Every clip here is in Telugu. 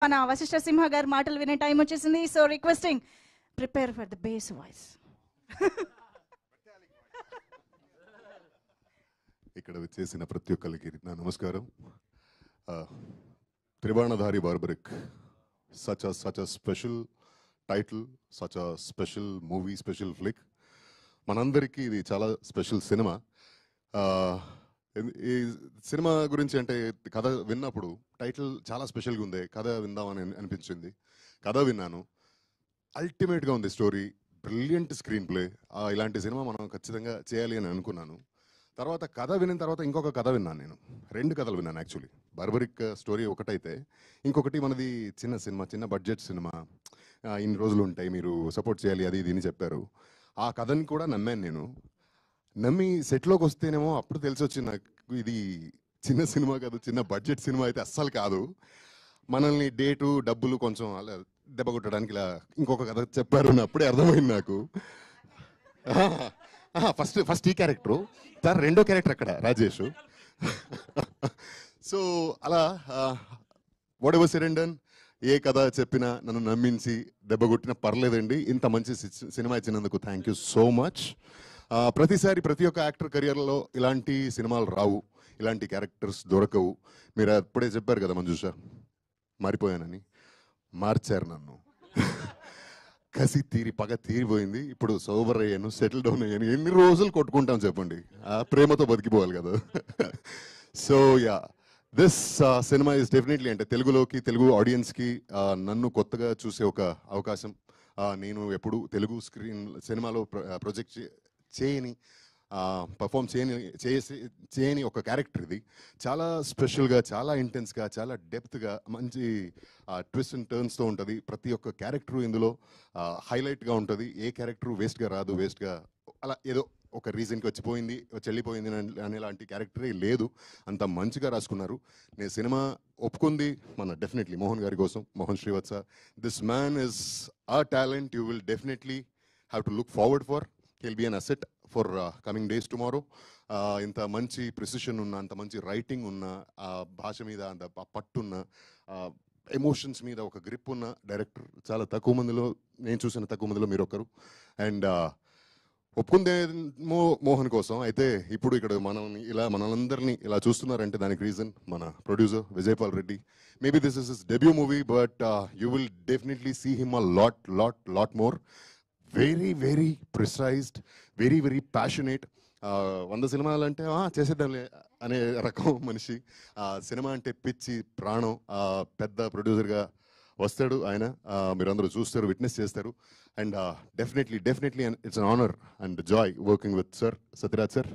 మన వశిష్ఠ సింహ గారి మాటలు వినే టైం వచ్చేసింది. So requesting prepare for the base voice. ఇక్కడ వచ్చేసిన ప్రతి ఒక్కరికి నా నమస్కారం. త్రివర్ణధారి barbaric, such a special title, such a special movie, special flick. మనందరికీ ఇది చాలా స్పెషల్ సినిమా. ఈ సినిమా గురించి అంటే కథ విన్నప్పుడు టైటిల్ చాలా స్పెషల్గా ఉంది, కథ విందామని అనిపించింది. కథ విన్నాను, అల్టిమేట్గా ఉంది స్టోరీ, బ్రిలియంట్ స్క్రీన్ ప్లే. ఇలాంటి సినిమా మనం ఖచ్చితంగా చేయాలి అని అనుకున్నాను. తర్వాత కథ విన్న తర్వాత ఇంకొక కథ విన్నాను. నేను 2 కథలు విన్నాను యాక్చువల్లీ. బార్బరిక్ స్టోరీ ఒకటైతే, ఇంకొకటి మనది చిన్న సినిమా, చిన్న బడ్జెట్ సినిమా, ఇన్ని రోజులు ఉంటాయి, మీరు సపోర్ట్ చేయాలి, అది ఇది అని చెప్పారు. ఆ కథని కూడా నమ్మాను నేను. నమ్మి సెట్లోకి వస్తేనేమో అప్పుడు తెలిసి వచ్చింది నాకు, ఇది చిన్న సినిమా కాదు, చిన్న బడ్జెట్ సినిమా అయితే అస్సలు కాదు. మనల్ని డేటు డబ్బులు కొంచెం అలా దెబ్బ కొట్టడానికి ఇలా ఇంకొక కథ చెప్పారు. అప్పుడే అర్థమైంది నాకు. ఫస్ట్ ఈ క్యారెక్టరు, సార్ రెండో క్యారెక్టర్ అక్కడ రాజేష్. సో అలా whatever said and done, ఏ కథ చెప్పినా నన్ను నమ్మించి దెబ్బ కొట్టినా పర్లేదండి. ఇంత మంచి సినిమా ఇచ్చినందుకు థ్యాంక్ యూ సో మచ్. ప్రతిసారి ప్రతి ఒక్క యాక్టర్ కెరియర్లో ఇలాంటి సినిమాలు రావు, ఇలాంటి క్యారెక్టర్స్ దొరకవు. మీరు అప్పుడే చెప్పారు కదా మంజుష, మారిపోయానని. మార్చారు నన్ను. కసి తీరి పగ తీరిపోయింది. ఇప్పుడు సోబర్ అయ్యాను, సెటిల్ డౌన్ అయ్యాను. ఎన్ని రోజులు కొట్టుకుంటాం చెప్పండి, ప్రేమతో బతికిపోవాలి కదా. So yeah, this cinema is definitely, అంటే తెలుగు ఆడియన్స్కి నన్ను కొత్తగా చూసే ఒక అవకాశం. నేను ఎప్పుడు తెలుగు స్క్రీన్ సినిమాలో ప్రొజెక్ట్ చేయని, పర్ఫామ్ చేయని ఒక క్యారెక్టర్ ఇది. చాలా స్పెషల్గా, చాలా ఇంటెన్స్గా, చాలా డెప్త్గా, మంచి ట్విస్ట్ అండ్ టర్న్స్తో ఉంటుంది. ప్రతి ఒక్క క్యారెక్టరు ఇందులో హైలైట్గా ఉంటుంది. ఏ క్యారెక్టరు వేస్ట్గా రాదు, వేస్ట్గా అలా ఏదో ఒక రీజన్కి వచ్చిపోయింది, వెళ్ళిపోయింది అనేలాంటి క్యారెక్టరే లేదు. అంత మంచిగా రాసుకున్నారు. నేను సినిమా ఒప్పుకుంది మన డెఫినెట్లీ మోహన్ గారి కోసం, Mohan Srivatsa. This man is a talent you will definitely have to look forward for. Hell be an asset for coming days tomorrow. ఇంత మంచి ప్రిసిషన్ ఉన్న, అంత మంచి రైటింగ్ ఉన్న, భాష మీద అంత పట్టున్న, ఎమోషన్స్ మీద ఒక గ్రిప్ ఉన్న డైరెక్టర్ చాలా తక్కువ మందిలో, నేను చూసిన తక్కువ మందిలో మీరు ఒకరు. అండ్ ఒప్పుకుందేమో మోహన్ కోసం. అయితే ఇప్పుడు ఇక్కడ మనందరినీ ఇలా చూస్తున్నారంటే దానికి రీజన్ మన producer Vijayapal Reddy. Maybe this is his debut movie, but you will definitely see him a lot more. Very very precised, very passionate. 100 సినిమాలు అంటే చేసేద్దాంలే అనే రకం మనిషి. సినిమా అంటే పిచ్చి ప్రాణం. పెద్ద ప్రొడ్యూసర్గా వస్తాడు ఆయన, మీరందరూ చూస్తారు, విట్నెస్ చేస్తారు. And definitely it's an honour and joy working with sir Sathyaraj sir,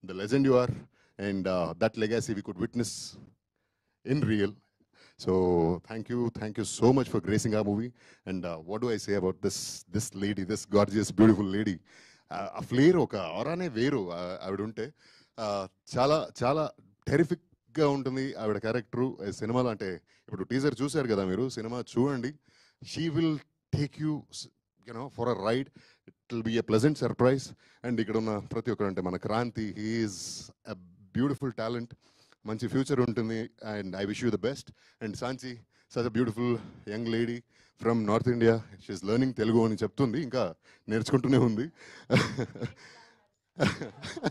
the legend you are. And that legacy we could witness in real. So thank you so much for gracing our movie. And what do I say about this lady, this gorgeous beautiful lady? A flair oka aurane veru avidu unte చాలా చాలా టెరిఫిక్గా ఉంటుంది ఆవిడ క్యారెక్టరు సినిమాలో. అంటే ఇప్పుడు టీజర్ చూశారు కదా మీరు, సినిమా చూడండి. She will take you for a ride. It will be a pleasant surprise. And ఇక్కడ ఉన్న ప్రతి ఒక్కరు, అంటే మన Kranthi, he is a beautiful talent, మంచి ఫ్యూచర్ ఉంటుంది. And I wish you the best. And Sanchi, such a beautiful young lady from north India. She's learning Telugu అని చెప్తుంది, ఇంకా నేర్చుకుంటూనే ఉంది.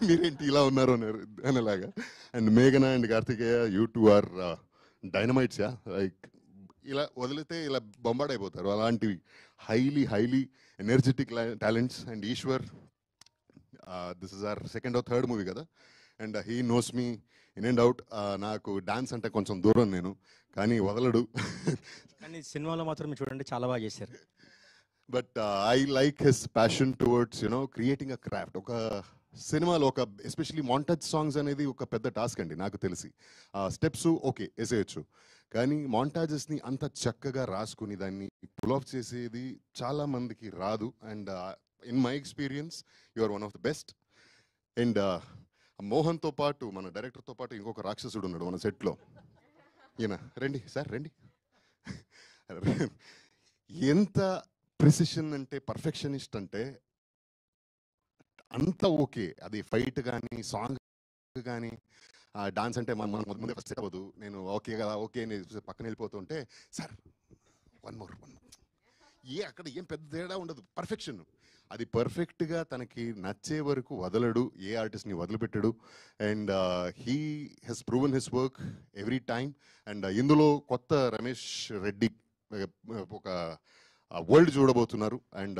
మీరేంటి ఇలా ఉన్నారు అనేలాగా. అండ్ మేఘన and Karthikeya, you two are dynamites. Like ఇలా వదిలితే ఇలా బొంబాడ్ అయిపోతారు. అలాంటివి highly energetic talents. And Eshwar, this is our second or third movie కదా. And he knows me in and out. నాకు డాన్స్ అంటే కొంచెం దూరం నేను, కానీ వదలడు. కానీ సినిమాలో మాత్రం చూడండి చాలా బాగా చేశారు. But I like his passion towards creating a craft. ఒక సినిమాలో ఒక ఎస్పెషలీ మాంటేజ్ సాంగ్స్ అనేది ఒక పెద్ద టాస్క్ అండి నాకు తెలిసి. స్టెప్స్ ఓకే వేసేయచ్చు, కానీ మాంటాజెస్ని అంత చక్కగా రాసుకుని దాన్ని పుల్ ఆఫ్ చేసేది చాలా మందికి రాదు. And in my experience you are one of the best. And మోహన్తో పాటు, మన డైరెక్టర్తో పాటు ఇంకొక రాక్షసుడు ఉన్నాడు మన సెట్లో. ఈయన రండి సార్, రండి. ఎంత ప్రిసిషన్ అంటే, పర్ఫెక్షనిస్ట్ అంటే అంత ఓకే. అది ఫైట్ కానీ, సాంగ్ కానీ, డాన్స్ అంటే మన ముందే ఫస్ట్ అవ్వదు. నేను ఓకే కదా, ఓకే అని పక్కన వెళ్ళిపోతుంటే, సార్ వన్ మోర్ అక్కడ ఏం పెద్ద తేడా ఉండదు, పర్ఫెక్షన్. అది పర్ఫెక్ట్గా తనకి నచ్చే వరకు వదలడు, ఏ ఆర్టిస్ట్ని వదిలిపెట్టడు. And he has proven his work every time. And ఇందులో కొత్త రమేష్ రెడ్డి ఒక వరల్డ్ చూడబోతున్నారు. And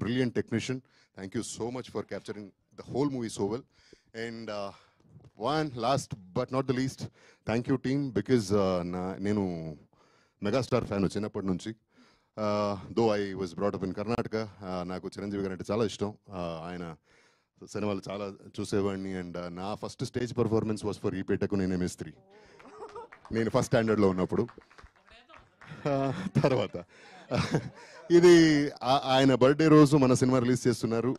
brilliant technician. Thank you so much for capturing the whole movie so well. And one last but not the least, thank you team, because నేను మెగాస్టార్ ఫ్యాన్ చిన్నప్పటి నుంచి. Though I was brought up in Karnataka. నాకు చిరంజీవి గారు అంటే చాలా ఇష్టం. ఆయన సినిమాలు చాలా చూసేవాడిని. అండ్ నా first stage performance was for ఈపేటకు నేను MS3, నేను ఫస్ట్ స్టాండర్డ్లో ఉన్నప్పుడు. తర్వాత ఇది ఆయన బర్త్డే రోజు మన సినిమా రిలీజ్ చేస్తున్నారు.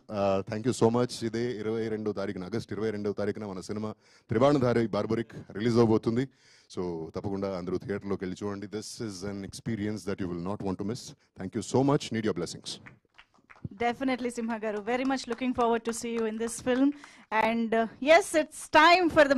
Thank you so much. ఇదే 22వ తారీఖున, ఆగస్ట్ 22వ తారీఖున మన సినిమా త్రిబాణధారి బార్బరిక్ రిలీజ్ అవబోతుంది. సో తప్పకుండా అందరూ థియేటర్లోకి వెళ్ళి చూడండి. This is an experience that you will not want to miss. Thank you so much. Need your blessings. Definitely, Simha Garu. Very much looking forward to see you in this film. And yes, it's time for the